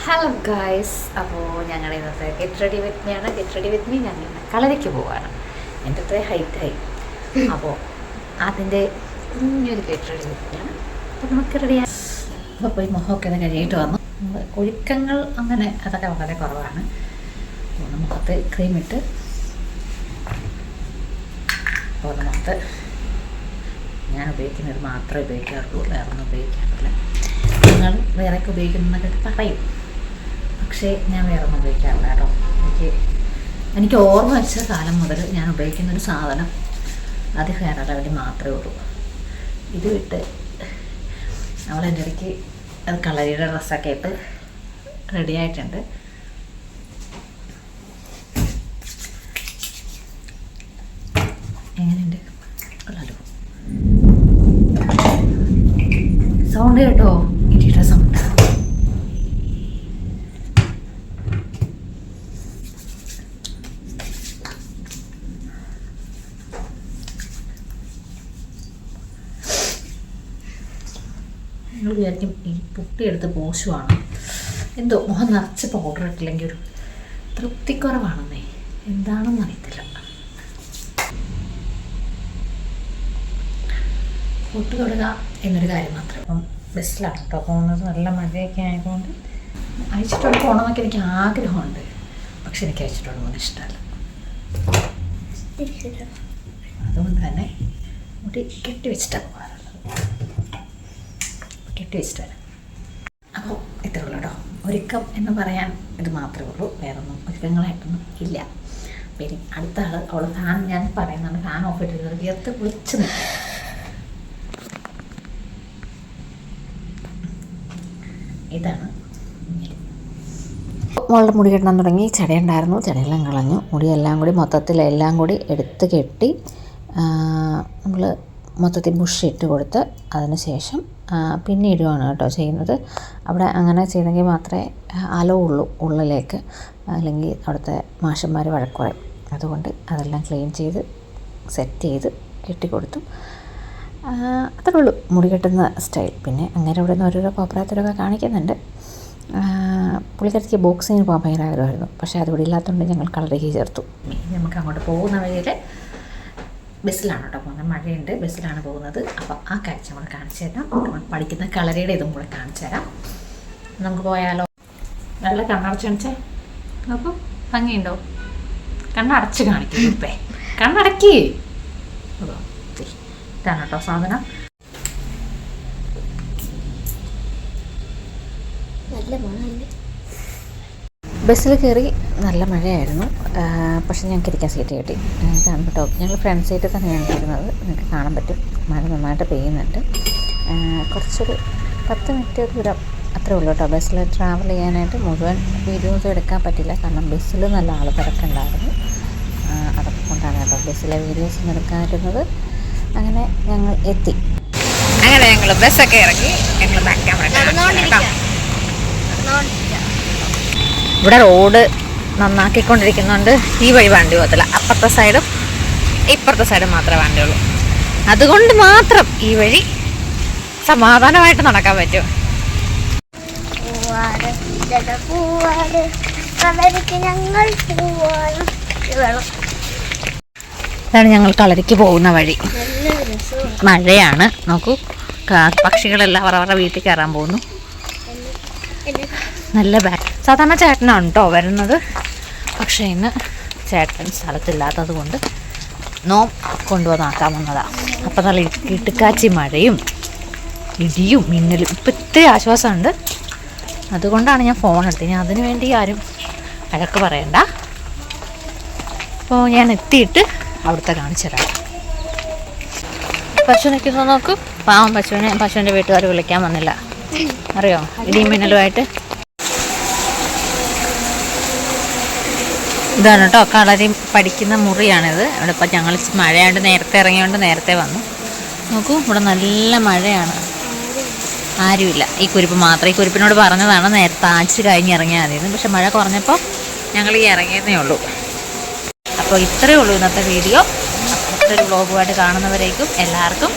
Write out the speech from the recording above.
Hello guys, അപ്പോൾ ഞങ്ങൾ ഇന്നത്തെ ഗെറ്റ് റെഡി വിത്ത് മീയാണ്. ഗെറ്റ് റെഡി വിത്ത് മീ ഞങ്ങൾ കളരിക്ക് പോവാണ്. എൻ്റെ അത്ര ഹൈറ്റായി, അപ്പോൾ അതിൻ്റെ കുഞ്ഞൊരു ഗെറ്റ് റെഡി വിത്ത് മീയാണ്. അപ്പോൾ നമുക്ക് റെഡിയാണ്. അപ്പോൾ പോയി മുഖമൊക്കെ ഒന്ന് കഴിയിട്ട് വന്നു. ഒഴുക്കങ്ങൾ അങ്ങനെ അതൊക്കെ വളരെ കുറവാണ്. അപ്പോൾ മുഖത്ത് ക്രീമിട്ട് അപ്പോൾ മുഖത്ത് ഞാൻ ഉപയോഗിക്കുന്നത് മാത്രമേ ഉപയോഗിക്കാറുള്ളൂ, വേറെ ഒന്നും ഉപയോഗിക്കാറില്ല. നിങ്ങൾ വേറെയൊക്കെ ഉപയോഗിക്കുന്നതൊക്കെ പറയും, പക്ഷേ ഞാൻ വേറെ ഒന്നും ഉപയോഗിക്കാറില്ല കേട്ടോ. എനിക്ക് ഓർമ്മ വെച്ച കാലം മുതൽ ഞാൻ ഉപയോഗിക്കുന്നൊരു സാധനം അത് ഫെയർ ആൻഡ് ലവ്ലി മാത്രമേ ഉള്ളൂ. ഇത് വിട്ട് നമ്മളെൻ്റെ ഇടയ്ക്ക് അത് കളരിയുടെ ഡ്രസ്സൊക്കെ ഇട്ട് റെഡി ആയിട്ടുണ്ട്. എങ്ങനെയുണ്ട്? കൊള്ളാലോ. സൗണ്ട് കേട്ടോ, ഇടിയുടെ സൗണ്ട്. നിങ്ങൾ വിചാരിക്കും ഈ പുട്ടിയെടുത്ത് മോശമാണ്, എന്തോ മുഖം നിറച്ച് പൗഡർ ഇട്ടില്ലെങ്കിൽ ഒരു തൃപ്തിക്കുറവാണെന്നേ, എന്താണെന്ന് അറിയത്തില്ല. പൊട്ട് തൊടുക എന്നൊരു കാര്യം മാത്രമേ. അപ്പം ബസ്സിലാണ് കേട്ടോ പോകുന്നത്. നല്ല മഴയൊക്കെ ആയതുകൊണ്ട് അയച്ചിട്ടുള്ള പോകണമെന്നൊക്കെ എനിക്ക് ആഗ്രഹമുണ്ട്, പക്ഷെ എനിക്ക് അയച്ചിട്ടുള്ള പോകുന്നത് ഇഷ്ടമല്ല. അതുകൊണ്ട് തന്നെ മുടി കെട്ടി വെച്ചിട്ടാണ് പോകാറുള്ളത്. കെട്ടി വെച്ചിട്ടാണ്. അപ്പോൾ ഇത്രേ ഉള്ളൂ കേട്ടോ. ഒരുക്കം എന്ന് പറയാൻ ഇത് മാത്രമേ ഉള്ളൂ, വേറൊന്നും ഒരുക്കങ്ങളായിട്ടൊന്നും ഇല്ല. പിന്നെ അടുത്ത ആൾ അവൾ ഫാൻ, ഞാൻ പറയുന്നുണ്ട്, ഫാൻ ഓഫ് ഇട്ടിട്ട് വിയർത്ത് വിളിച്ച് നിൽക്കും. ഇതാണ് മോളുടെ മുടി കെട്ടാൻ തുടങ്ങി. ചടയുണ്ടായിരുന്നു, ചടയെല്ലാം കളഞ്ഞു. മുടിയെല്ലാം കൂടി മൊത്തത്തിലെല്ലാം കൂടി എടുത്ത് കെട്ടി നമ്മൾ മൊത്തത്തിൽ ബുഷ് ഇട്ട് കൊടുത്ത് അതിന് ശേഷം പിന്നെ ഇടുകയാണ് കേട്ടോ ചെയ്യുന്നത്. അവിടെ അങ്ങനെ ചെയ്തെങ്കിൽ മാത്രമേ അലവുള്ളൂ ഉള്ളിലേക്ക്, അല്ലെങ്കിൽ അവിടുത്തെ മാഷന്മാർ വഴക്ക് പറയും. അതുകൊണ്ട് അതെല്ലാം ക്ലീൻ ചെയ്ത് സെറ്റ് ചെയ്ത് കെട്ടിക്കൊടുത്തു. അത്രേ ഉള്ളൂ മുടി കെട്ടുന്ന സ്റ്റൈൽ. പിന്നെ അങ്ങനെ ഇവിടെ നിന്ന് ഓരോരോ കോപ്രായത്തിലൊക്കെ കാണിക്കുന്നുണ്ട്. പുള്ളിക്കാരിക്ക് ബോക്സിങ്ങിന് പോകാൻ ഭയങ്കര ആഗ്രഹമായിരുന്നു, പക്ഷേ അതിവിടെ ഇല്ലാത്തതുകൊണ്ട് ഞങ്ങൾ കളറിലേക്ക് ചേർത്തു. നമുക്ക് അങ്ങോട്ട് പോകുന്ന വഴിയിൽ ബസ്സിലാണ് കേട്ടോ പോകുന്നത്. മഴയുണ്ട്, ബസ്സിലാണ് പോകുന്നത്. അപ്പോൾ ആ കാഴ്ച നമ്മൾ കാണിച്ചു തരാം. നമ്മൾ പഠിക്കുന്ന കളരിയുടെ ഇതും കൂടെ കാണിച്ചു തരാം. നമുക്ക് പോയാലോ? നല്ല കണ്ണടച്ച് കാണിച്ചേ നോക്കൂ, ഭംഗിയുണ്ടോ? കണ്ണടച്ച് കാണിക്കും. ഇപ്പേ കണ്ണടക്കി. ഇതാണ് കേട്ടോ സാധനം. ബസ്സിൽ കയറി നല്ല മഴയായിരുന്നു, പക്ഷെ ഞങ്ങൾക്ക് ഇരിക്കാൻ സീറ്റ് കിട്ടി. ഇതാണ് കേട്ടോ, ഞങ്ങൾ ഫ്രണ്ട് സീറ്റിൽ തന്നെയാണ് ഇരുന്നത്. നിങ്ങൾക്ക് കാണാൻ പറ്റും മഴ നന്നായിട്ട് പെയ്യുന്നുണ്ട്. കുറച്ചൊരു 10 മിനിറ്റ് ദൂരം അത്രേ ഉള്ളൂ കേട്ടോ. ബസ്സിൽ ട്രാവൽ ചെയ്യാനായിട്ട് മുഴുവൻ വീഡിയോസും എടുക്കാൻ പറ്റില്ല, കാരണം ബസ്സിൽ നല്ല ആൾ തിരക്കുണ്ടായിരുന്നു. അതൊക്കെ കൊണ്ടാണ് കേട്ടോ ബസ്സിലെ വീഡിയോസ് എടുക്കാനിരുന്നത്. അങ്ങനെ ഞങ്ങൾ എത്തി. അങ്ങനെ ഞങ്ങൾ ബസ്സൊക്കെ ഇറങ്ങി. ഞങ്ങൾ ഇവിടെ റോഡ് നന്നാക്കിക്കൊണ്ടിരിക്കുന്നുണ്ട്. ഈ വഴി വണ്ടി പോകത്തില്ല, അപ്പുറത്തെ സൈഡും ഇപ്പുറത്തെ സൈഡും മാത്രമേ വണ്ടിയുള്ളൂ. അതുകൊണ്ട് മാത്രം ഈ വഴി സമാധാനമായിട്ട് നടക്കാൻ പറ്റും. ഇതാണ് ഞങ്ങൾ കളരിക്ക് പോകുന്ന വഴി. മഴയാണ്, നോക്കൂ. പക്ഷികളെല്ലാം അവരവരുടെ വീട്ടിൽ കയറാൻ പോകുന്നു. നല്ല സാധാരണ ചേട്ടനാണ് കേട്ടോ വരുന്നത്, പക്ഷേ ഇന്ന് ചേട്ടൻ സ്ഥലത്തില്ലാത്തത് കൊണ്ട് നോം കൊണ്ടുവന്നാക്കാമെന്നതാണ്. അപ്പം നല്ല ഇട്ടുകാച്ചി മഴയും ഇടിയും മിന്നലും. ഇപ്പം ഇത്തിരി ആശ്വാസമുണ്ട്, അതുകൊണ്ടാണ് ഞാൻ ഫോൺ എടുത്തത്. ഞാൻ അതിനു വേണ്ടി ആരും വഴക്ക് പറയണ്ട. അപ്പോൾ ഞാൻ എത്തിയിട്ട് അവിടുത്തെ കാണിച്ചു തരാം. പശു നിൽക്കുന്നത് നോക്കൂ, പാവം പശുവിൻ്റെ വീട്ടുകാർ വിളിക്കാൻ വന്നില്ല, അറിയോ, ഇടിയും മിന്നലുമായിട്ട്. ഇതാണ് കേട്ടോ കളരി പഠിക്കുന്ന മുറിയാണിത്. ഇവിടെ ഇപ്പം ഞങ്ങൾ മഴയാണ്ട് നേരത്തെ ഇറങ്ങിയോണ്ട് നേരത്തെ വന്നു. നോക്കൂ, ഇവിടെ നല്ല മഴയാണ്, ആരുമില്ല. ഈ കുരിപ്പ് മാത്രം. ഈ കുരിപ്പിനോട് പറഞ്ഞതാണ് നേരത്തെ ആഴ്ച കഴിഞ്ഞ് ഇറങ്ങിയാൽ മതിയെന്ന്, പക്ഷെ മഴ കുറഞ്ഞപ്പോൾ ഞങ്ങൾ ഈ ഇറങ്ങിയതേ ഉള്ളൂ. അപ്പോൾ ഇത്രയേ ഉള്ളൂ ഇന്നത്തെ വീഡിയോ. മറ്റൊരു വ്ളോഗുമായിട്ട് കാണുന്നവരേക്കും എല്ലാവർക്കും